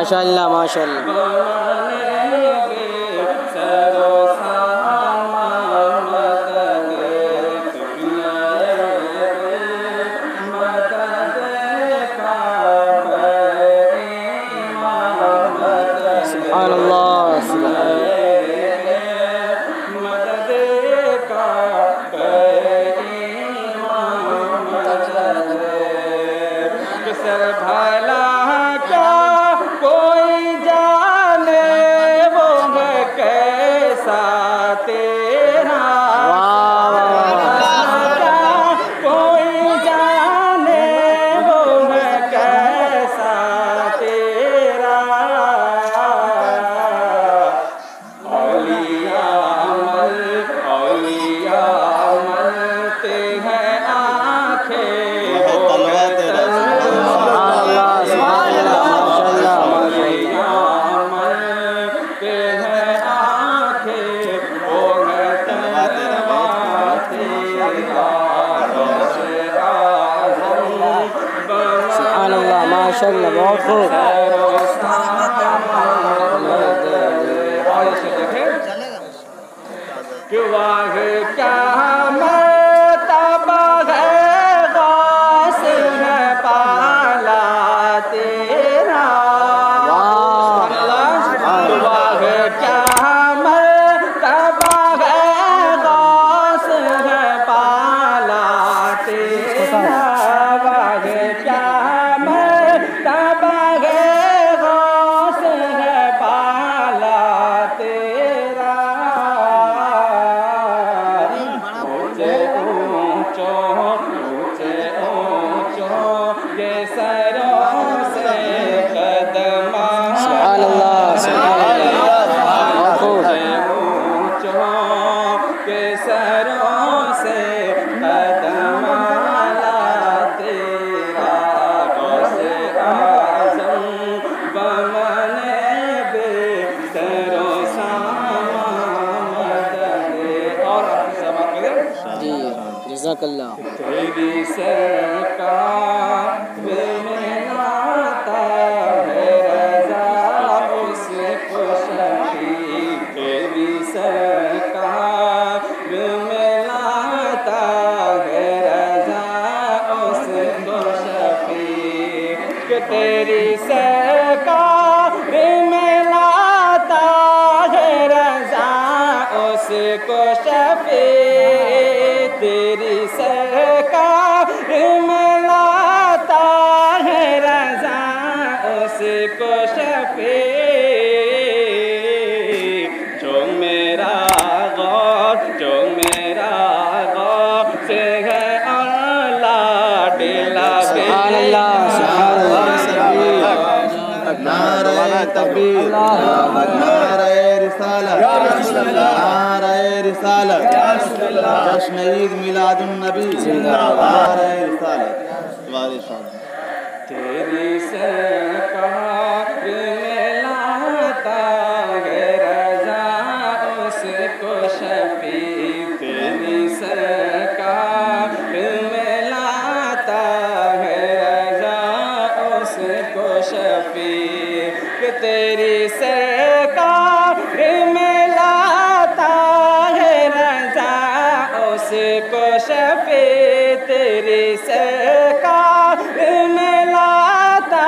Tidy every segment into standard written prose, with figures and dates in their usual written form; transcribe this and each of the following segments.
माशाअल्लाह माशाअल्लाह। माशाअल्लाह बहुत खूब। तेरी सरकार में आता है रज़ा उसको शफी, तेरी सरकार में लाता है रज़ा उसको शफी, तेरी सरकार में लाता है रज़ा उसको शफी, तेरी सरकार में लाता है रज़ा उसको शफी, जो मेरा गौर से है अल्लाह दिला नारे तकबीर नारे रिसालत नारे रिसालत जश्न ईद मिलादुन नबी नारे रिसालत। तेरी सरकार में लाता है रज़ा उसको शफी, तेरी सरकार में लाता है रज़ा उसको शफी, तेरी सरकार में लाता है रज़ा उसको शफी, तेरी सरकार में लाता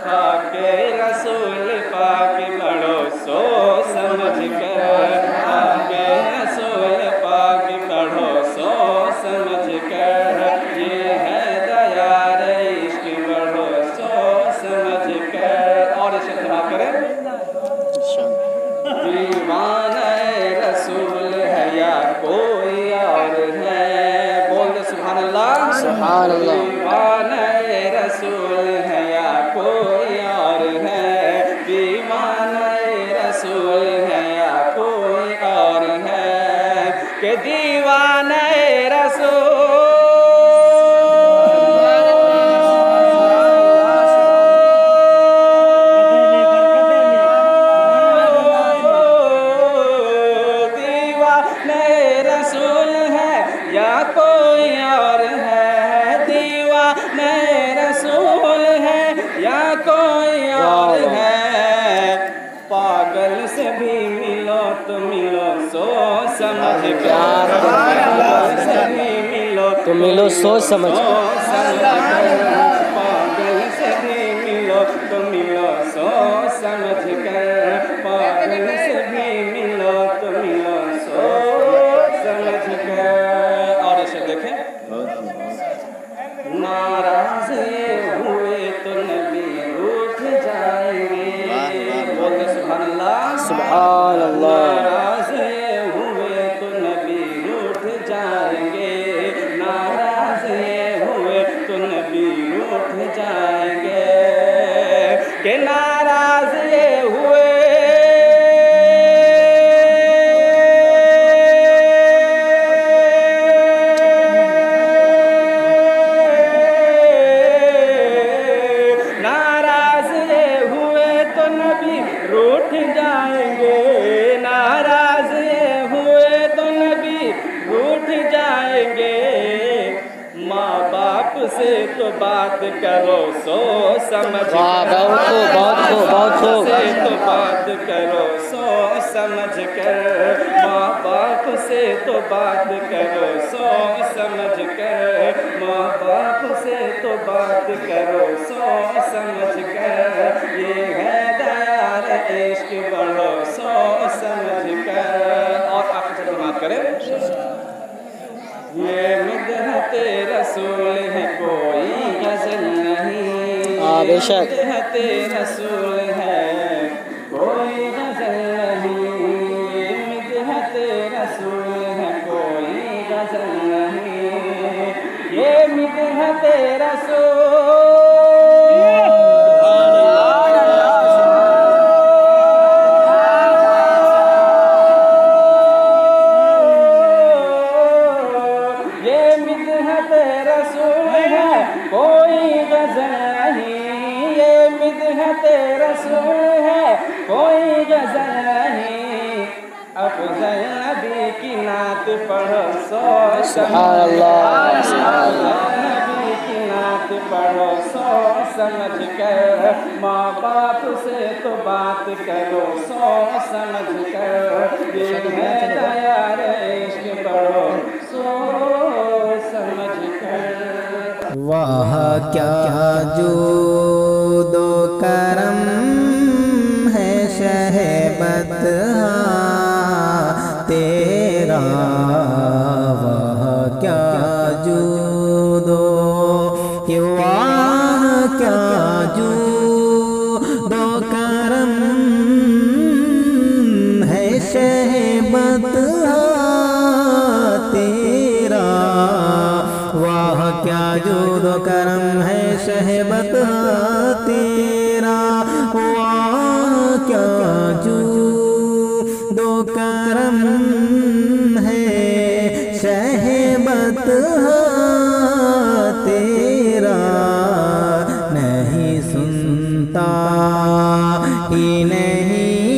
खाके रसूल पाक पढ़ो सोच समझ कर, खाके रसूल पाक पढ़ो सोच समझ कर, ये है दया रे इश्क बढ़ो सोच समझ कर। और इसे सुना करें, दीवाना रसूल है या कोई और है, बोल दे सुभान अल्लाह। सुभान अल्लाह। दीवाना रसूल है या कोई और है, दीवाना रसूल है या कोई और है, कि दीवाना रसूल से भी मिलो तो मिलो सोच समझ कर, पागल से भी मिलो तो मिलो सोच समझ कर, पागल से भी मिलो तो मिलो सोच समझ कर, पागल से भी मिलो तो मिलो सोच समझ कर। और इसे देखें, नाराज हुए तो नबी रूठ जाएंगे, बोलते सुभान अल्लाह। सुभान अल्लाह। नाराज हुए तो नबी रूठ जाएंगे, नाराज हुए तो नबी रूठ जाएंगे, कि नाराज हुए रूठ जाएंगे, नाराज हुए तो नबी रूठ जाएंगे, माँ बाप से तो बात करो सोच समझ कर, बहुत खूब से तो बात करो सोच समझ कर, माँ बाप से तो बात करो सोच समझ कर, माँ बाप से तो बात करो सोच समझ कर, ये है दया रे इश्क बढ़ो सोच समझ कर। और आप से बात करें, ये मिदहते रसूल है कोई गजल नहीं, बेशक मिदहते रसूल है कोई गजल नहीं, मिदहते रसूल है कोई गजल नहीं, ये मिदहते रसूल कोई गजल नहीं, अफ़ज़ल नबी की नात पढ़ो सोच समझ कर, नबी की नात पढ़ो सोच समझ कर, माँ बाप से तो बात करो सोच समझ कर, ये है दया रे इश्क पढ़ो सोच समझ कर। वाह क्या जूदो करम है शहबत तेरा, वाह क्या जूदो कि वाह क्या जूदो करम है शहबत तेरा, वाह क्या जूदो करम है शहबत तेरा, वाह क्या जूदो करम है शहबत तेरा, नहीं सुनता ही नहीं